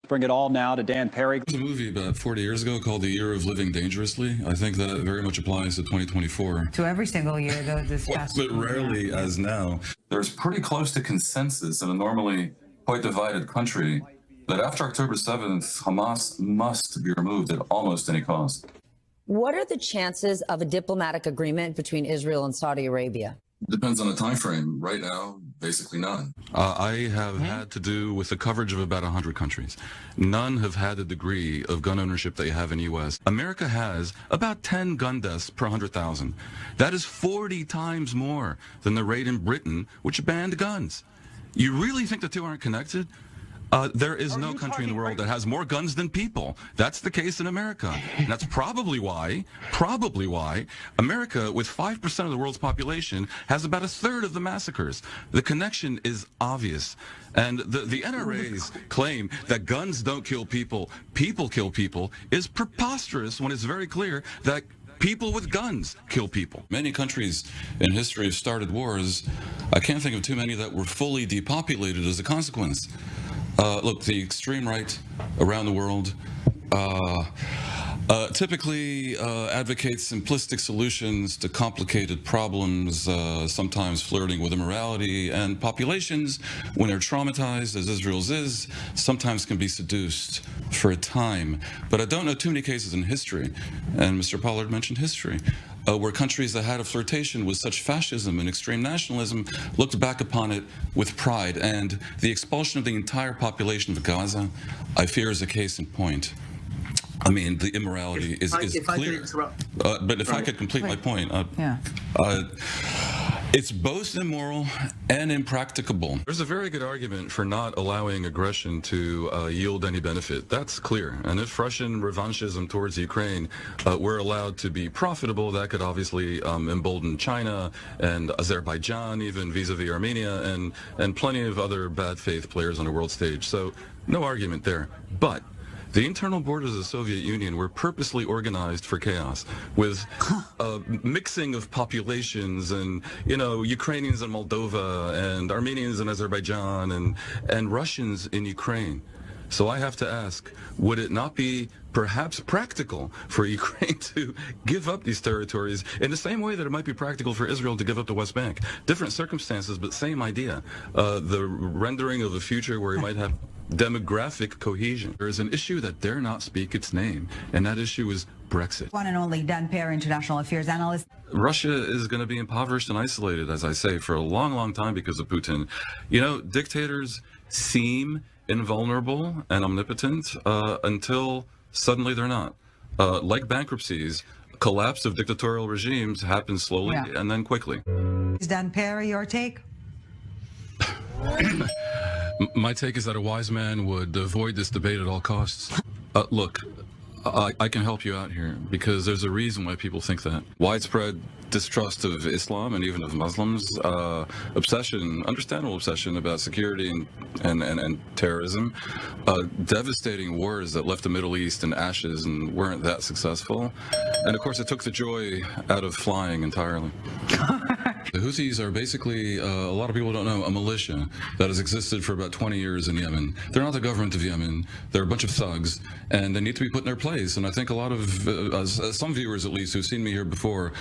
Bring it all now to Dan Perry. There was a movie about 40 years ago called The Year of Living Dangerously. I think that very much applies to 2024. To every single year, though, this past But rarely as now. There's pretty close to consensus in a normally quite divided country that after October 7th, Hamas must be removed at almost any cost. What are the chances of a diplomatic agreement between Israel and Saudi Arabia? Depends on the time frame. Right now, basically none. I have had to do with the coverage of about 100 countries. None have had the degree of gun ownership they have in the U.S. America has about 10 gun deaths per 100,000. That is 40 times more than the rate in Britain, which banned guns. You really think the two aren't connected? There is no country in the world that has more guns than people. That's the case in America. And that's probably why America, with 5% of the world's population, has about a third of the massacres. The connection is obvious. And the NRA's claim that guns don't kill people, people kill people, is preposterous when it's very clear that people with guns kill people. Many countries in history have started wars. I can't think of too many that were fully depopulated as a consequence. Look, the extreme right around the world typically advocates simplistic solutions to complicated problems, sometimes flirting with immorality, and populations, when they're traumatized, as Israel's is, sometimes can be seduced for a time. But I don't know too many cases in history, and Mr. Pollard mentioned history, where countries that had a flirtation with such fascism and extreme nationalism looked back upon it with pride. And the expulsion of the entire population of Gaza, I fear, is a case in point. I mean, the immorality is clear. But if I could complete my point, it's both immoral and impracticable. There's a very good argument for not allowing aggression to yield any benefit. That's clear. And if Russian revanchism towards Ukraine were allowed to be profitable, that could obviously embolden China and Azerbaijan, even vis-a-vis Armenia, and plenty of other bad faith players on the world stage. So no argument there. But the internal borders of the Soviet Union were purposely organized for chaos, with a mixing of populations and, Ukrainians in Moldova and Armenians in Azerbaijan and Russians in Ukraine. So I have to ask, would it not be perhaps practical for Ukraine to give up these territories in the same way that it might be practical for Israel to give up the West Bank? Different circumstances, but same idea. The rendering of a future where we might have demographic cohesion. There is an issue that dare not speak its name, and that issue is Brexit. One and only Dan Perry, international affairs analyst. Russia is going to be impoverished and isolated, as I say, for a long, long time because of Putin. Dictators seem invulnerable and omnipotent until suddenly they're not. Like bankruptcies, collapse of dictatorial regimes happens slowly and then quickly. Is Dan Perry your take? My take is that a wise man would avoid this debate at all costs. Look, I can help you out here because there's a reason why people think that. Widespread distrust of Islam and even of Muslims, understandable obsession about security and terrorism, devastating wars that left the Middle East in ashes and weren't that successful. And of course, it took the joy out of flying entirely. The Houthis are basically, a lot of people don't know, a militia that has existed for about 20 years in Yemen. They're not the government of Yemen. They're a bunch of thugs, and they need to be put in their place. And I think a lot of, some viewers at least, who've seen me here before,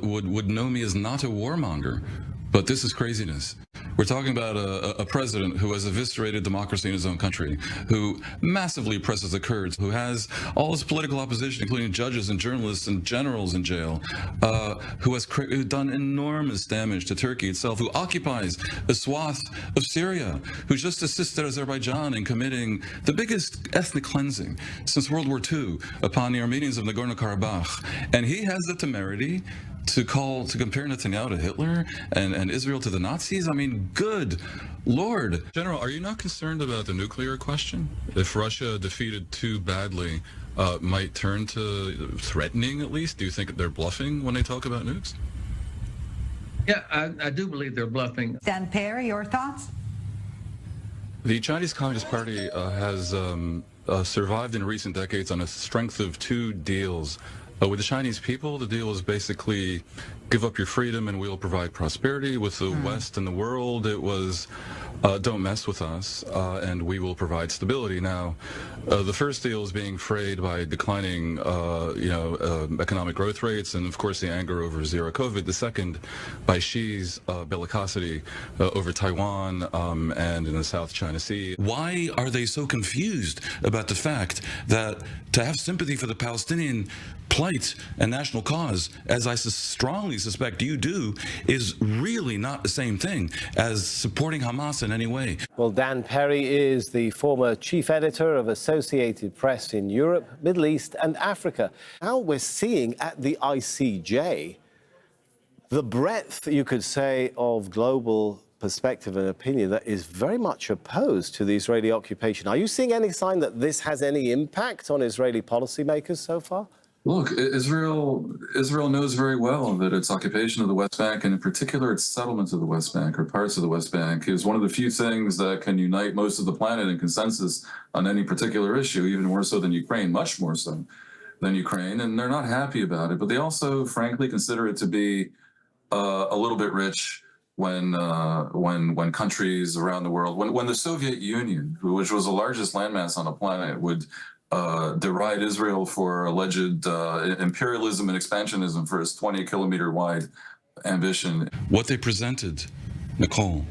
would know me as not a warmonger. But this is craziness. We're talking about a president who has eviscerated democracy in his own country, who massively oppresses the Kurds, who has all his political opposition, including judges and journalists and generals in jail, who has done enormous damage to Turkey itself, who occupies a swath of Syria, who just assisted Azerbaijan in committing the biggest ethnic cleansing since World War II upon the Armenians of Nagorno-Karabakh. And he has the temerity to compare Netanyahu to Hitler and Israel to the Nazis? I mean, good Lord. General, are you not concerned about the nuclear question? If Russia defeated too badly, might turn to threatening at least? Do you think they're bluffing when they talk about nukes? Yeah, I do believe they're bluffing. Dan Perry, your thoughts? The Chinese Communist Party has survived in recent decades on a strength of two deals. With the Chinese people, the deal is basically give up your freedom and we'll provide prosperity. With the West and the world, it was don't mess with us and we will provide stability. Now, the first deal is being frayed by declining, economic growth rates and, of course, the anger over zero COVID. The second by Xi's bellicosity over Taiwan and in the South China Sea. Why are they so confused about the fact that to have sympathy for the Palestinian plight and national cause, as I strongly suspect you do, is really not the same thing as supporting Hamas in any way? Well, Dan Perry is the former chief editor of Associated Press in Europe, Middle East and Africa. Now we're seeing at the ICJ the breadth, you could say, of global perspective and opinion that is very much opposed to the Israeli occupation. Are you seeing any sign that this has any impact on Israeli policymakers so far? Look, Israel knows very well that its occupation of the West Bank, and in particular its settlement of the West Bank or parts of the West Bank, is one of the few things that can unite most of the planet in consensus on any particular issue, even more so than Ukraine, much more so than Ukraine. And they're not happy about it, but they also, frankly, consider it to be a little bit rich when countries around the world, when the Soviet Union, which was the largest landmass on the planet, would deride Israel for alleged imperialism and expansionism for its 20-kilometer wide ambition. What they presented, Nicole,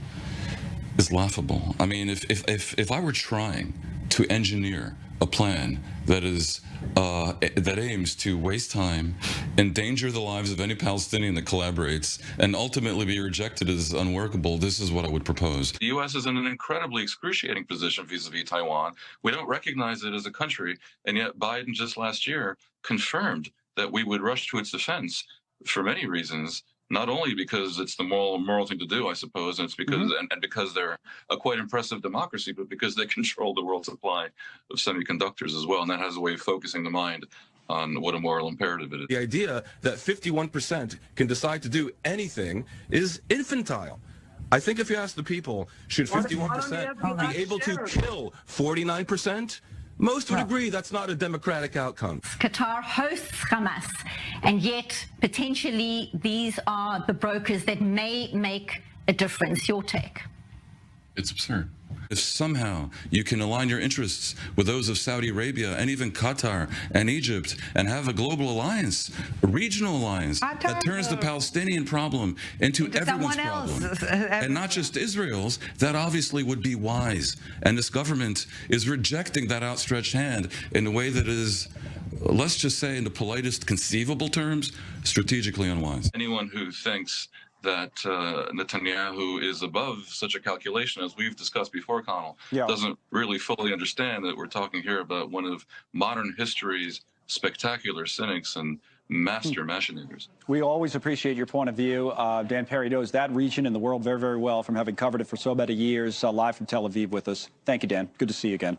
is laughable. I mean, if I were trying to engineer a plan that is that aims to waste time, endanger the lives of any Palestinian that collaborates, and ultimately be rejected as unworkable, this is what I would propose. The U.S. is in an incredibly excruciating position vis-a-vis Taiwan. We don't recognize it as a country, and yet Biden just last year confirmed that we would rush to its defense for many reasons. Not only because it's the moral thing to do, I suppose, and it's because and because they're a quite impressive democracy, but because they control the world supply of semiconductors as well, and that has a way of focusing the mind on what a moral imperative it is. The idea that 51% can decide to do anything is infantile. I think if you ask the people, should 51% be able to kill 49%? Most would agree that's not a democratic outcome. Qatar hosts Hamas, and yet potentially these are the brokers that may make a difference. Your take? It's absurd. If somehow you can align your interests with those of Saudi Arabia and even Qatar and Egypt and have a global alliance, a regional alliance that turns the Palestinian problem into everyone's problem and not just Israel's, that obviously would be wise. And this government is rejecting that outstretched hand in a way that is, let's just say in the politest conceivable terms, strategically unwise. Anyone who thinks that Netanyahu is above such a calculation, as we've discussed before, Connell, doesn't really fully understand that we're talking here about one of modern history's spectacular cynics and master machinators. We always appreciate your point of view. Dan Perry knows that region and the world very, very well from having covered it for so many years, live from Tel Aviv with us. Thank you, Dan. Good to see you again.